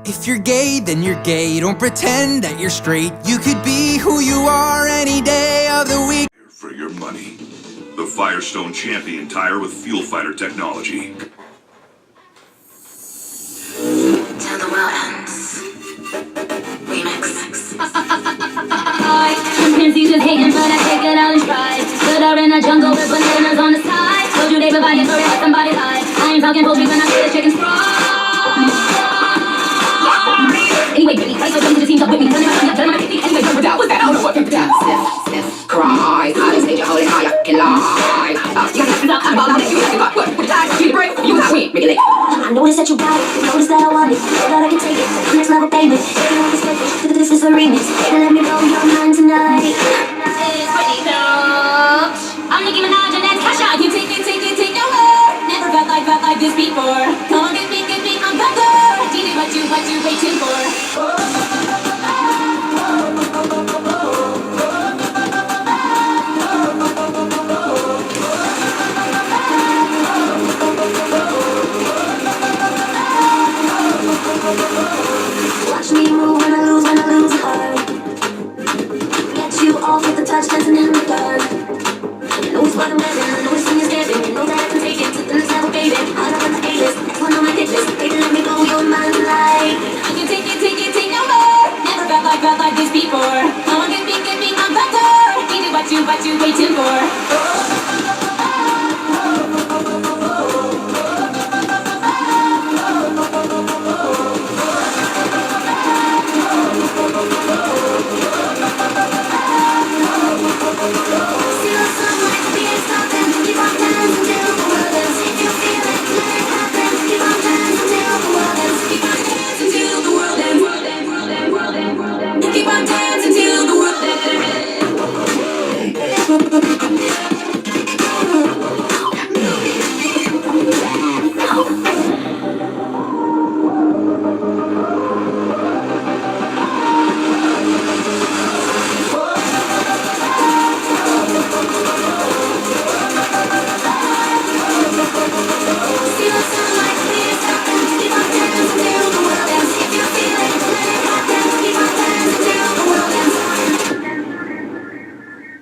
If you're gay, then you're gay. Don't pretend that you're straight. You could be who you are any day of the week. For your money. The Firestone Champion tire with fuel fighter technology. Till the world ends. Remix. Chimpanzees just hating, but I take it out in stride. Stood out in the jungle with bananas on the side. Told you they provided for it, somebody lied. I ain't talking poultry when I say the chicken's fried. Anyway, baby, I so dumb to the teams up with me. Tell me my 50. Anyway, purple down. What's that? I don't know what purple down. Sniff, cry. I didn't say you hold it high, I can lie. You got to stop. I'm all on it. You got what? What die? You break? You got win. Make it late. I noticed that you got it. Noticed that I want it. Know that I can take it. Next level, baby. Taking off the schedule. This is a remix. Baby, let me blow your mind tonight. It's Whitney Coach. I'm Nicki Minaj and that's Kasha. You take your word. Never felt like this before. Come on, get me, I'm better. Did it, what you waiting for? Watch me move when I lose heart. Get you off with the touch, dancing in the dark. You know it's what I'm wearing, I know it's when you're staring. You know that I can take it to the next level, baby. I don't want the A-list, next one on my hit list. Baby, let me blow your mind like. You take your word. Never felt like this before. Come on, get me, I'm better. Did it, what you waiting for?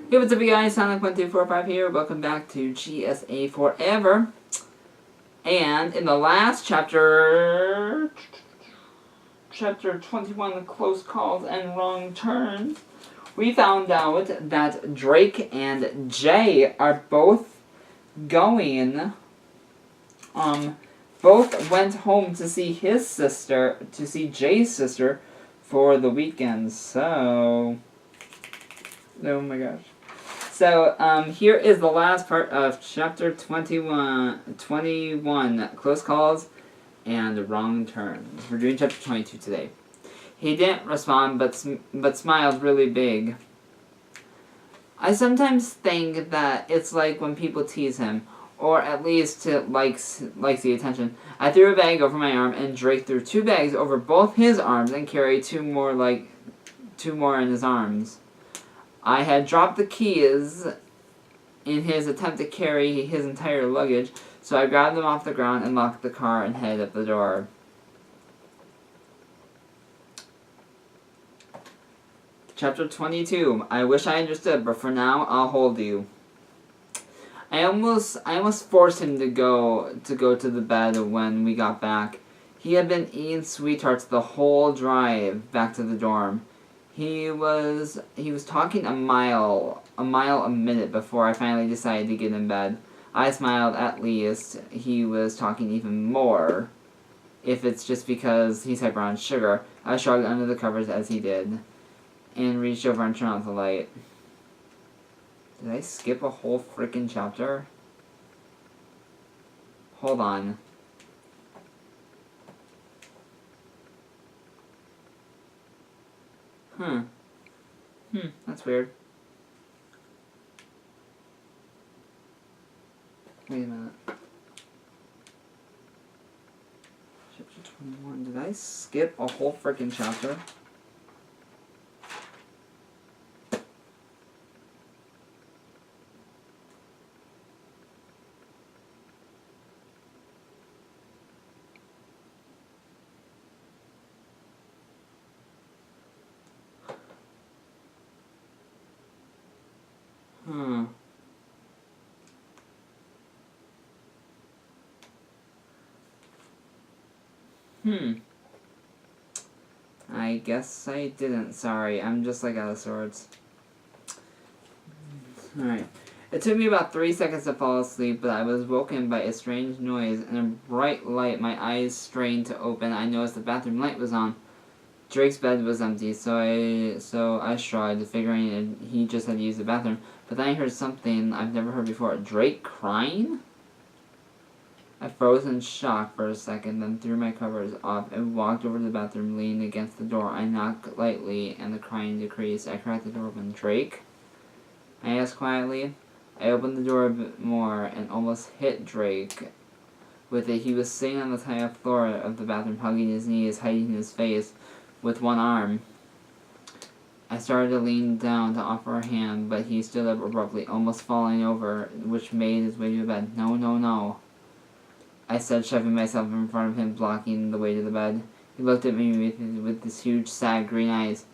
Hey, what's up, you guys? Sonic1245 here. Welcome back to GSA Forever. And in the last chapter, Chapter 21, Close Calls and Wrong Turns, we found out that Drake and Jay are both going, both went home to see his sister, to see Jay's sister, for the weekend. So, oh my gosh. So, here is the last part of Chapter 21, Close Calls and Wrong Turns. We're doing Chapter 22 today. He didn't respond, but smiled really big. I sometimes think that it's like when people tease him, or at least likes the attention. I threw a bag over my arm, and Drake threw 2 bags over both his arms and carried 2 more in his arms. I had dropped the keys in his attempt to carry his entire luggage, so I grabbed them off the ground and locked the car and headed up the door. Chapter 22. I wish I understood, but for now, I'll hold you. I almost forced him to go to the bed when we got back. He had been eating sweethearts the whole drive back to the dorm. He was talking a mile a minute before I finally decided to get in bed. I smiled. At least he was talking even more. If it's just because he's hyper on sugar. I shrugged under the covers as he did, and reached over and turned off the light. Did I skip a whole freaking chapter? Hold on. That's weird. Wait a minute. Chapter 21. Did I skip a whole freaking chapter? I guess I didn't. Sorry, I'm just like out of sorts. Alright. It took me about 3 seconds to fall asleep, but I was woken by a strange noise and a bright light. My eyes strained to open. I noticed the bathroom light was on. Drake's bed was empty, so I shrugged, figuring he just had used the bathroom. But then I heard something I've never heard before. Drake crying? I froze in shock for a second, then threw my covers off and walked over to the bathroom, leaning against the door. I knocked lightly, and the crying decreased. I cracked the door open. Drake? I asked quietly. I opened the door a bit more and almost hit Drake with it. He was sitting on the tile floor of the bathroom, hugging his knees, hiding his face with one arm. I started to lean down to offer a hand, but he stood up abruptly, almost falling over, which made his way to the bed. No, no, no, I said, shoving myself in front of him, blocking the way to the bed. He looked at me with his huge, sad green eyes.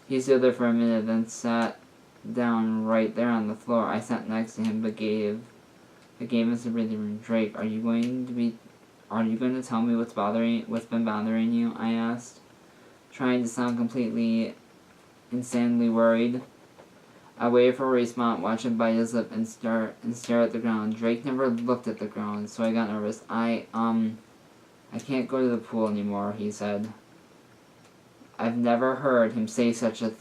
He stood there for a minute, then sat down right there on the floor. I sat next to him, but gave him some breathing room. Drake, are you going to tell me what's been bothering you? I asked, trying to sound completely, insanely worried. I waited for a response, watched him bite his lip and stare at the ground. Drake never looked at the ground, so I got nervous. I can't go to the pool anymore, he said. I've never heard him say such a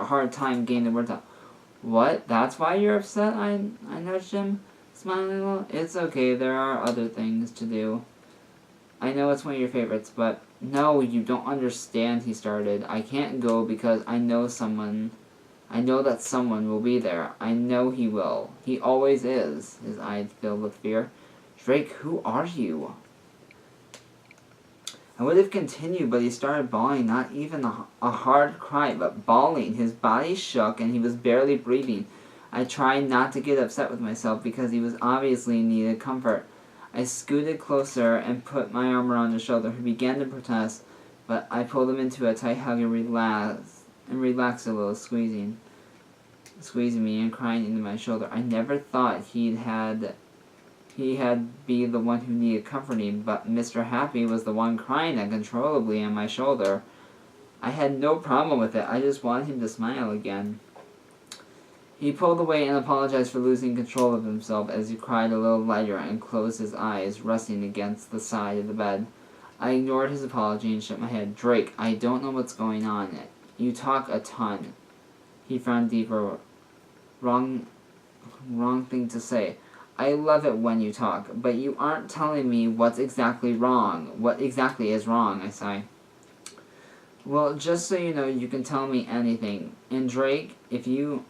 hard time getting the words out. What? That's why you're upset? I nudged him, smiling a little. It's okay, there are other things to do. I know it's one of your favorites, but no, you don't understand, he started. I can't go because I know that someone will be there. I know he will. He always is. His eyes filled with fear. Drake, who are you? I would have continued, but he started bawling, not even a hard cry, but bawling. His body shook, and he was barely breathing. I tried not to get upset with myself, because he was obviously needed comfort. I scooted closer and put my arm around his shoulder. He began to protest, but I pulled him into a tight hug and relaxed a little, squeezing me and crying into my shoulder. I never thought he'd be the one who needed comforting, but Mr. Happy was the one crying uncontrollably on my shoulder. I had no problem with it. I just wanted him to smile again. He pulled away and apologized for losing control of himself as he cried a little lighter and closed his eyes, resting against the side of the bed. I ignored his apology and shook my head. Drake, I don't know what's going on. You talk a ton. He frowned deeper. Wrong thing to say. I love it when you talk, but you aren't telling me what's exactly wrong. What exactly is wrong, I sighed. Well, just so you know, you can tell me anything. And Drake, if you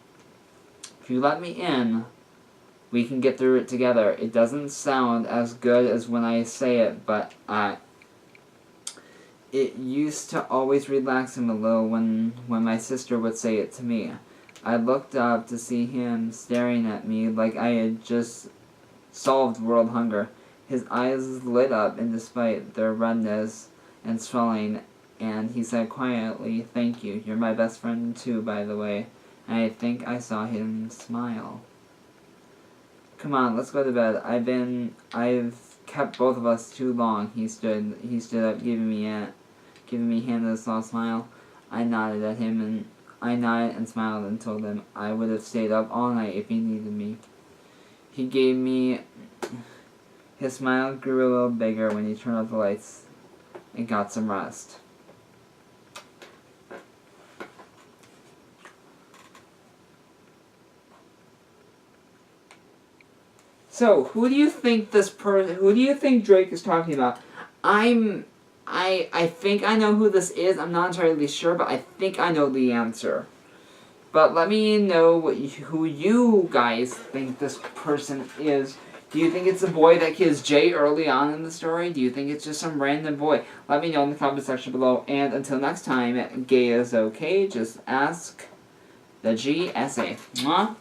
let me in, we can get through it together. It doesn't sound as good as when I say it, but it used to always relax him a little when my sister would say it to me. I looked up to see him staring at me like I had just solved world hunger. His eyes lit up, and despite their redness and swelling, and he said quietly, "Thank you. You're my best friend too, by the way." And I think I saw him smile. Come on, let's go to bed. I've kept both of us too long. He stood up, giving me a hand with a small smile. I nodded and smiled and told him I would have stayed up all night if he needed me. His smile grew a little bigger when he turned off the lights and got some rest. So, who do you think Drake is talking about? I think I know who this is. I'm not entirely sure, but I think I know the answer. But let me know who you guys think this person is. Do you think it's the boy that kills Jay early on in the story? Do you think it's just some random boy? Let me know in the comment section below. And until next time, gay is okay. Just ask the GSA. Mwah.